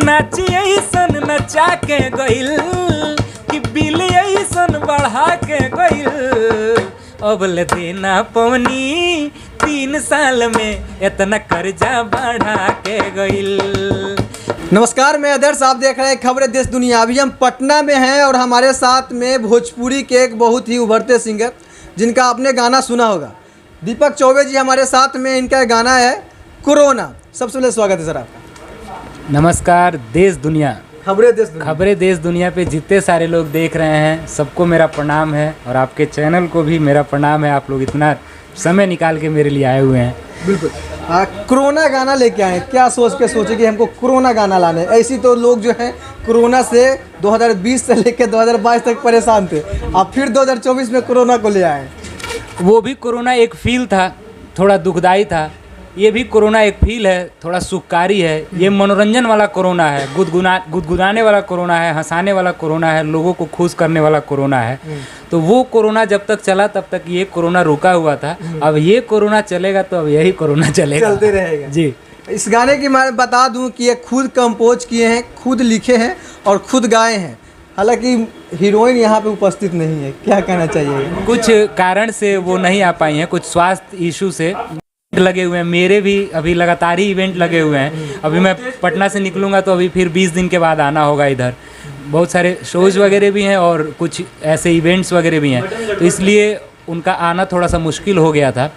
नाची ऐसन नचा के गइल कि बिल ऐसन बढ़ा के गइल। अब ले देना पवनी 3 साल में इतना कर्जा बढ़ा के गइल। नमस्कार, मैं आदर्श, आप देख रहे हैं खबरें देश दुनिया। अभी हम पटना में हैं और हमारे साथ में भोजपुरी के एक बहुत ही उभरते सिंगर जिनका आपने गाना सुना होगा, दीपक चौबे जी हमारे साथ में। इनका गाना है कोरोना। सबसे पहले स्वागत है सर आपका। नमस्कार। देश दुनिया, खबरें देश दुनिया पे जितने सारे लोग देख रहे हैं सबको मेरा प्रणाम है और आपके चैनल को भी मेरा प्रणाम है। आप लोग इतना समय निकाल के मेरे लिए आए हुए हैं। बिल्कुल। कोरोना गाना लेके आए, क्या सोच के सोचे कि हमको कोरोना गाना लाने? ऐसी तो लोग जो हैं कोरोना से 2020 से लेकर 2022 तक परेशान थे, अब फिर 2024 में कोरोना को ले आए। वो भी कोरोना एक फील था, थोड़ा दुखदाई था। ये भी कोरोना एक फील है, थोड़ा सुखकारी है। ये मनोरंजन वाला कोरोना है, गुदगुदाने वाला कोरोना है, हंसाने वाला कोरोना है, लोगों को खुश करने वाला कोरोना है। तो वो कोरोना जब तक चला तब तक ये कोरोना रुका हुआ था। अब ये कोरोना चलेगा तो अब यही कोरोना चलेगा, चलते रहेगा जी। इस गाने की मैं बता दूं कि ये खुद कंपोज किए हैं, खुद लिखे हैं और खुद गाए हैं। हालांकि हीरोइन यहाँ पे उपस्थित नहीं है, क्या कहना चाहिए? कुछ कारण से वो नहीं आ पाई हैं, कुछ स्वास्थ्य इशू से लगे हुए हैं। मेरे भी अभी लगातार ही इवेंट लगे हुए हैं। अभी मैं पटना से निकलूँगा तो अभी फिर 20 दिन के बाद आना होगा इधर। बहुत सारे शोज़ वगैरह भी हैं और कुछ ऐसे इवेंट्स वगैरह भी हैं, तो इसलिए उनका आना थोड़ा सा मुश्किल हो गया था।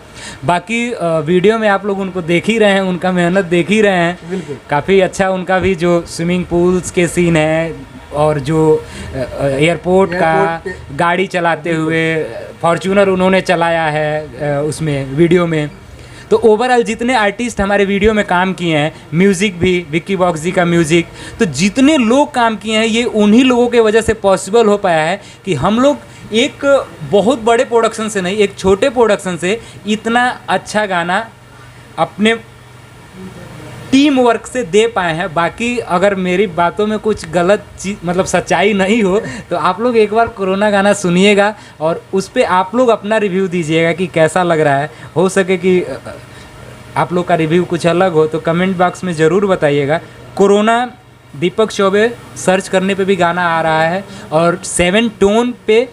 बाकी वीडियो में आप लोग उनको देख ही रहे हैं, उनका मेहनत देख ही रहे हैं। काफ़ी अच्छा उनका भी जो स्विमिंग पूल्स के सीन है और जो एयरपोर्ट का गाड़ी चलाते हुए फॉर्च्यूनर उन्होंने चलाया है उसमें वीडियो में। तो ओवरऑल जितने आर्टिस्ट हमारे वीडियो में काम किए हैं, म्यूज़िक भी विक्की बॉक्स जी का म्यूज़िक, तो जितने लोग काम किए हैं ये उन्हीं लोगों के वजह से पॉसिबल हो पाया है कि हम लोग एक बहुत बड़े प्रोडक्शन से नहीं, एक छोटे प्रोडक्शन से इतना अच्छा गाना अपने टीम वर्क से दे पाए हैं। बाकी अगर मेरी बातों में कुछ गलत चीज़ मतलब सच्चाई नहीं हो तो आप लोग एक बार कोरोना गाना सुनिएगा और उस पर आप लोग अपना रिव्यू दीजिएगा कि कैसा लग रहा है। हो सके कि आप लोग का रिव्यू कुछ अलग हो तो कमेंट बॉक्स में ज़रूर बताइएगा। कोरोना दीपक चौबे सर्च करने पे भी गाना आ रहा है और 7 टोन पे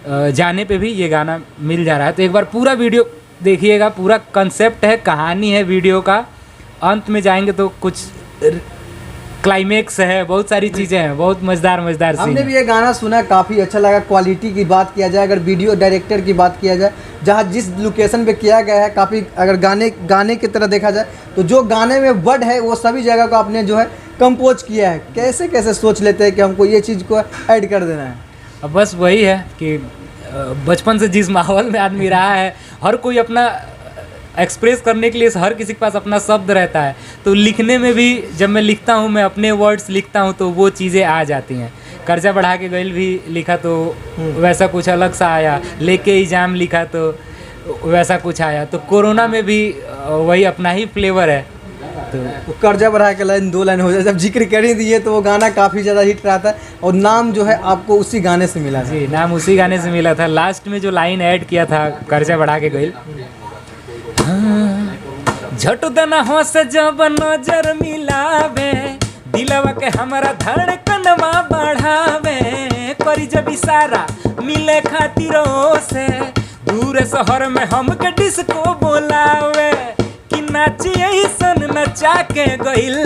जाने पे भी ये गाना मिल जा रहा है। तो एक बार पूरा वीडियो देखिएगा, पूरा कंसेप्ट है, कहानी है वीडियो का। अंत में जाएंगे तो कुछ क्लाइमेक्स है, बहुत सारी चीज़ें हैं, बहुत मज़ेदार हमने भी ये गाना सुना, काफ़ी अच्छा लगा। क्वालिटी की बात किया जाए, अगर वीडियो डायरेक्टर की बात किया जाए, जहाँ जिस लोकेशन पे किया गया है, काफ़ी अगर गाने की तरह देखा जाए तो जो गाने में वर्ड है वो सभी जगह को आपने जो है कंपोज किया है। कैसे कैसे सोच लेते हैं कि हमको ये चीज़ को ऐड कर देना है? अब बस वही है कि बचपन से जिस माहौल में आदमी रहा है, हर कोई अपना एक्सप्रेस करने के लिए हर किसी के पास अपना शब्द रहता है। तो लिखने में भी जब मैं लिखता हूँ, मैं अपने वर्ड्स लिखता हूँ तो वो चीज़ें आ जाती हैं। कर्जा बढ़ा के गइल भी लिखा तो वैसा कुछ अलग सा आया, लेके एग्जाम लिखा तो वैसा कुछ आया। तो कोरोना में भी वही अपना ही फ्लेवर है। तो कर्जा बढ़ा के लाइन 2 लाइन हो जाए, जब जिक्र कर ही दिए तो वो गाना काफ़ी ज़्यादा हिट रहा था और नाम जो है आपको उसी गाने से मिला। जी, नाम उसी गाने से मिला था। लास्ट में जो लाइन ऐड किया था कर्जा बढ़ा के गइल, झट देना हो से जब नजर मिलावे, दिलवा के हमारा धड़कनवा बढ़ावे, करी जब इशारा मिले खातिरों से, दूर शहर में हमके डिस्को बोलावे, कि नाची ऐसन नचा के गइल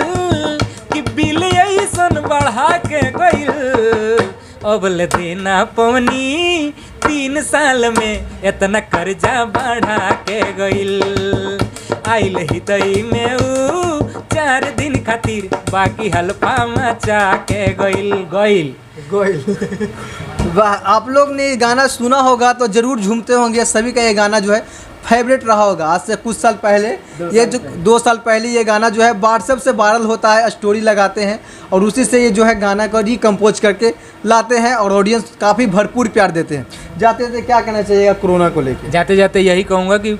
कि बिल ऐसन बढ़ा के गइल। अब ले देना पवनी 3 साल में इतना कर्जा बढ़ा के गइल। आइल ही तई में 4 दिन खातिर बाकी हल्फा मचा के गइल। वाह, आप लोग ने ये गाना सुना होगा तो ज़रूर झूमते होंगे। सभी का ये गाना जो है फेवरेट रहा होगा। आज से कुछ साल पहले, ये जो 2 साल पहले ये गाना जो है व्हाट्सएप से वायरल होता है, स्टोरी लगाते हैं और उसी से ये जो है गाना को रिकम्पोज करके लाते हैं और ऑडियंस काफ़ी भरपूर प्यार देते हैं। जाते जाते क्या कहना चाहिएगा कोरोना को लेकर? जाते जाते यही कहूँगा कि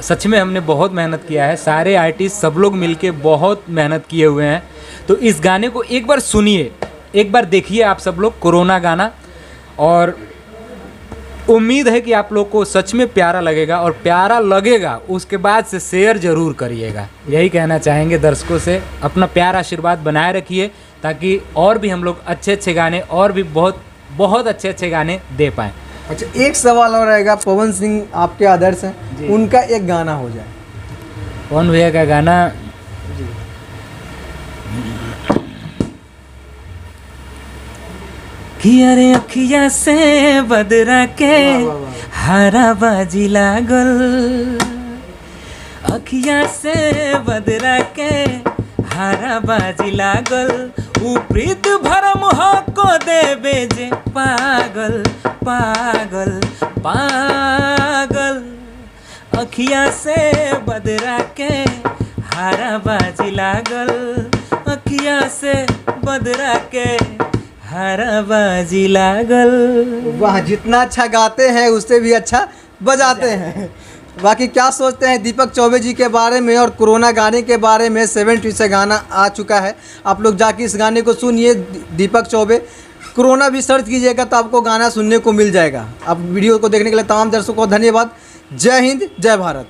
सच में हमने बहुत मेहनत किया है। सारे आर्टिस्ट सब लोग मिलके बहुत मेहनत किए हुए हैं। तो इस गाने को एक बार सुनिए, एक बार देखिए आप सब लोग कोरोना गाना, और उम्मीद है कि आप लोग को सच में प्यारा लगेगा। और प्यारा लगेगा उसके बाद से शेयर ज़रूर करिएगा। यही कहना चाहेंगे दर्शकों से। अपना प्यार आशीर्वाद बनाए रखिए। ताकि और भी हम लोग अच्छे अच्छे गाने और भी बहुत बहुत अच्छे अच्छे गाने दे पाएँ। अच्छा, एक सवाल और रहेगा, पवन सिंह आपके आदर्श हैं, उनका एक गाना हो जाए। पवन भैया का गाना कि अरे अखिया से बदरा के हरा बाजी लागल, अखिया से बदरा के हरा बाजी लागल, ऊ प्रीत भरम हो को देवे जे पागल पागल पागल, अखिया से बदरा के हरा बाजी लागल, अखिया से बदरा के हरा बाजी लागल। वाह, जितना अच्छा गाते हैं उससे भी अच्छा बजाते हैं। बाकी क्या सोचते हैं दीपक चौबे जी के बारे में और कोरोना गाने के बारे में? 7 से गाना आ चुका है, आप लोग जाके इस गाने को सुनिए। दीपक चौबे कोरोना भी सर्च कीजिएगा तो आपको गाना सुनने को मिल जाएगा। आप वीडियो को देखने के लिए तमाम दर्शकों को धन्यवाद। जय हिंद, जय भारत।